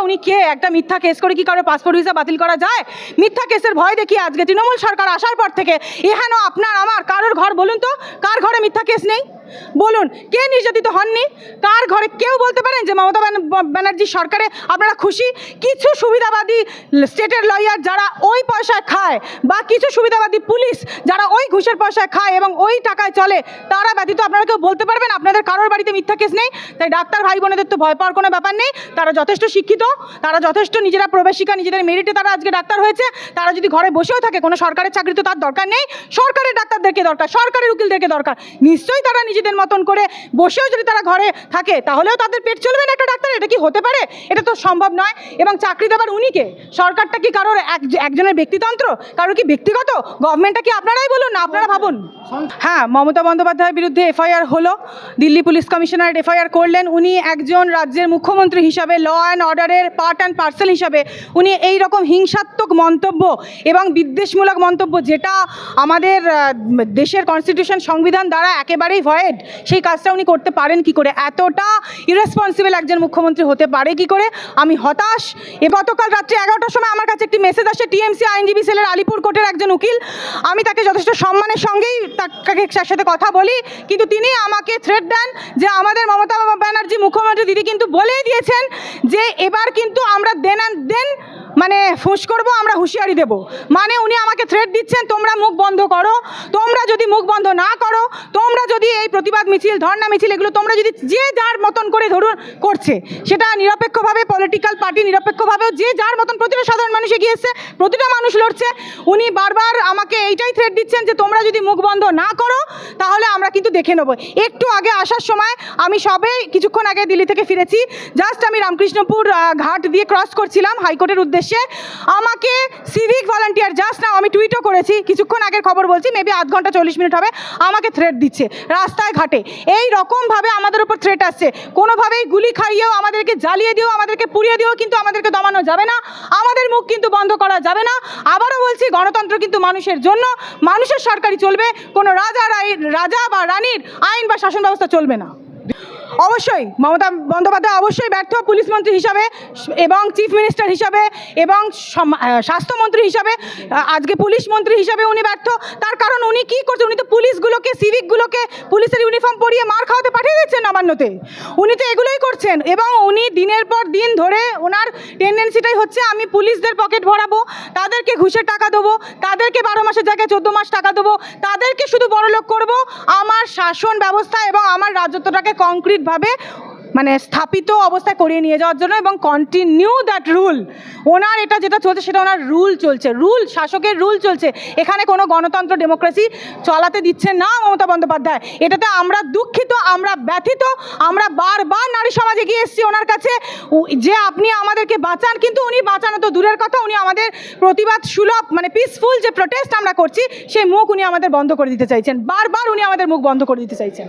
উনি কে? একটা মিথ্যা কেস করে কি কারো পাসপোর্ট ভিসা বাতিল করা যায়? মিথ্যা কেসের ভয় দেখিয়ে আজকে তৃণমূল সরকার আসার পর থেকে এহেন আপনার আমার কারোর ঘর বলুন তো, কার ঘরে মিথ্যা কেস নেই? বলুন, কে নির্যাতিত হননি? কার ঘরে কেউ বলতে পারেন যে মমতা ব্যানার্জি সরকারে আপনারা খুশি? কিছু সুবিধাবাদী স্টেটের লয়ার যারা ওই পয়সায় খায়, বা কিছু সুবিধাবাদী পুলিশ যারা ওই ঘুষের পয়সায় খায় এবং ওই টাকায় চলে, তারা ব্যতীত আপনারা কেউ বলতে পারবেন আপনাদের কারোর বাড়িতে মিথ্যা কেস নেই? তাই ডাক্তার ভাই বোনেদের তো ভয় পাওয়ার কোনো ব্যাপার নেই। তারা যথেষ্ট শিক্ষিত, তারা যথেষ্ট নিজেরা প্রবেশিকা, নিজেদের মেরিটে তারা আজকে ডাক্তার হয়েছে। তারা যদি ঘরে বসেও থাকে, কোনো সরকারের চাকরি তো তার দরকার নেই। সরকারের ডাক্তারদেরকে দরকার, সরকারের উকিলদেরকে দরকার। নিশ্চয়ই তারা নিজেদের মতন করে বসেও যদি তারা ঘরে থাকে, তাহলেও তাদের পেট চলবে না একটা ডাক্তার? এটা কি হতে পারে? এটা তো সম্ভব নয়। এবং চাকরি দেওয়ার উনি কে? সরকারটা কি কারোর একজনের ব্যক্তিতন্ত্র? কারোর কি ব্যক্তিগত? গভর্নমেন্টটা কি আপনারাই বলুন না, আপনারা ভাবুন। হ্যাঁ, মমতা বন্দ্যোপাধ্যায়ের বিরুদ্ধে এফআইআর হলো, দিল্লি পুলিশ কমিশনারেট এফআইআর করলেন। উনি একজন রাজ্যের মুখ্যমন্ত্রী হিসাবে, ল অ্যান্ড অর্ডারের পার্ট অ্যান্ড পার্সেল হিসাবে উনি এই রকম হিংসাত্মক মন্তব্য এবং বিদ্বেষমূলক মন্তব্য, যেটা আমাদের দেশের কনস্টিটিউশন, সংবিধান দ্বারা একেবারেই ভয়েড, সেই কাজটা উনি করতে পারেন কি করে? এতটা ইরেসপন্সিবল একজন মুখ্যমন্ত্রী হতে পারে কি করে? আমি হতাশ। গতকাল রাত্রি 11টার সময় আমার কাছে একটি মেসেজ আসে টিএমসি আইনজীবী সেলের আলিপুর কোর্টের একজন উকিল। আমি তাকে যথেষ্ট সম্মানের সঙ্গেই তার সাথে কথা বলি, কিন্তু তিনি আমাকে থ্রেট দেন যে আমাদের মমতা ব্যানার্জি মুখ্যমন্ত্রী দিদি কিন্তু বলেই দিয়েছেন যে এবার কিন্তু আমরা দেন মানে ফুঁস করবো, আমরা হুঁশিয়ারি দেব। মানে উনি আমাকে থ্রেট দিচ্ছেন, তোমরা মুখ বন্ধ করো, তোমরা যদি মুখ বন্ধ না করো, তোমরা যদি এই প্রতিবাদ মিছিল, ধর্ণা মিছিল, এগুলো তোমরা যদি যে যার মতন করে ধরুন করছে, সেটা নিরপেক্ষভাবে, পলিটিক্যাল পার্টি নিরপেক্ষভাবেও যে যার মতন, প্রতিটা সাধারণ মানুষ এগিয়ে এসছে, প্রতিটা মানুষ লড়ছে, উনি বারবার আমাকে এইটাই থ্রেট দিচ্ছেন যে তোমরা যদি মুখ বন্ধ না করো তাহলে আমরা কিন্তু দেখে নেব। একটু আগে আসার সময়, আমি কিছুক্ষণ আগে দিল্লি থেকে ফিরেছি, জাস্ট আমি রামকৃষ্ণপুর ঘাট দিয়ে ক্রস করছিলাম হাইকোর্টের উদ্দেশ্যে, আমাকে সিভিক ভলান্টিয়ার, জাস্ট নাও আমি টুইটও করেছি, কিছুক্ষণ আগের খবর বলছি, মেবি আধ ঘন্টা 40 মিনিট হবে, আমাকে থ্রেট দিচ্ছে রাস্তায় ঘাটে। এই রকমভাবে আমাদের উপর থ্রেট আসছে। কোনোভাবেই গুলি খাইয়েও, আমাদেরকে জ্বালিয়ে দিয়েও, আমাদেরকে পুড়িয়ে দিয়েও কিন্তু আমাদেরকে দমানো যাবে না, আমাদের মুখ কিন্তু বন্ধ করা যাবে না। আবারও বলছি, গণতন্ত্র কিন্তু মানুষের জন্য, মানুষের সরকারই চলবে, কোনো রাজা বা রানীর আইন বা শাসন ব্যবস্থা চলবে না। অবশ্যই মমতা বন্দ্যোপাধ্যায় অবশ্যই ব্যর্থ পুলিশ মন্ত্রী হিসাবে এবং চিফ মিনিস্টার হিসাবে এবং স্বাস্থ্যমন্ত্রী হিসাবে। আজকে পুলিশ মন্ত্রী হিসাবে উনি ব্যর্থ। তার কারণ উনি কী করছেন? উনি তো পুলিশগুলোকে, সিভিকগুলোকে পুলিশের ইউনিফর্ম পরিয়ে মার খাওয়াতে পাঠিয়ে দিচ্ছেন নবান্নতে। উনি তো এগুলোই করছেন, এবং উনি দিনের পর দিন ধরে ওনার টেন্ডেন্সিটাই হচ্ছে আমি পুলিশদের পকেট ভরাবো, তাদেরকে ঘুষের টাকা দেবো, তাদেরকে 12 মাসের জায়গায় 14 মাস টাকা দেবো, তাদেরকে শুধু বড়লোক করবো, আমার শাসন ব্যবস্থা এবং আমার রাজত্বটাকে কংক্রিটভাবে মানে স্থাপিত অবস্থায় করিয়ে নিয়ে যাওয়ার জন্য, এবং কন্টিনিউ দ্যাট রুল। ওনার এটা যেটা চলছে সেটা ওনার রুল চলছে, রুল, শাসকের রুল চলছে। এখানে কোনো গণতন্ত্র, ডেমোক্রেসি চালাতে দিচ্ছে না মমতা বন্দ্যোপাধ্যায়। এটাতে আমরা দুঃখিত, আমরা ব্যথিত। আমরা বারবার নারী সমাজে গিয়ে এসেছি ওনার কাছে যে আপনি আমাদেরকে বাঁচান, কিন্তু উনি বাঁচানো তো দূরের কথা, উনি আমাদের প্রতিবাদ সুলভ, মানে পিসফুল যে প্রোটেস্ট আমরা করছি, সেই মুখ উনি আমাদের বন্ধ করে দিতে চাইছেন। বারবার উনি আমাদের মুখ বন্ধ করে দিতে চাইছেন।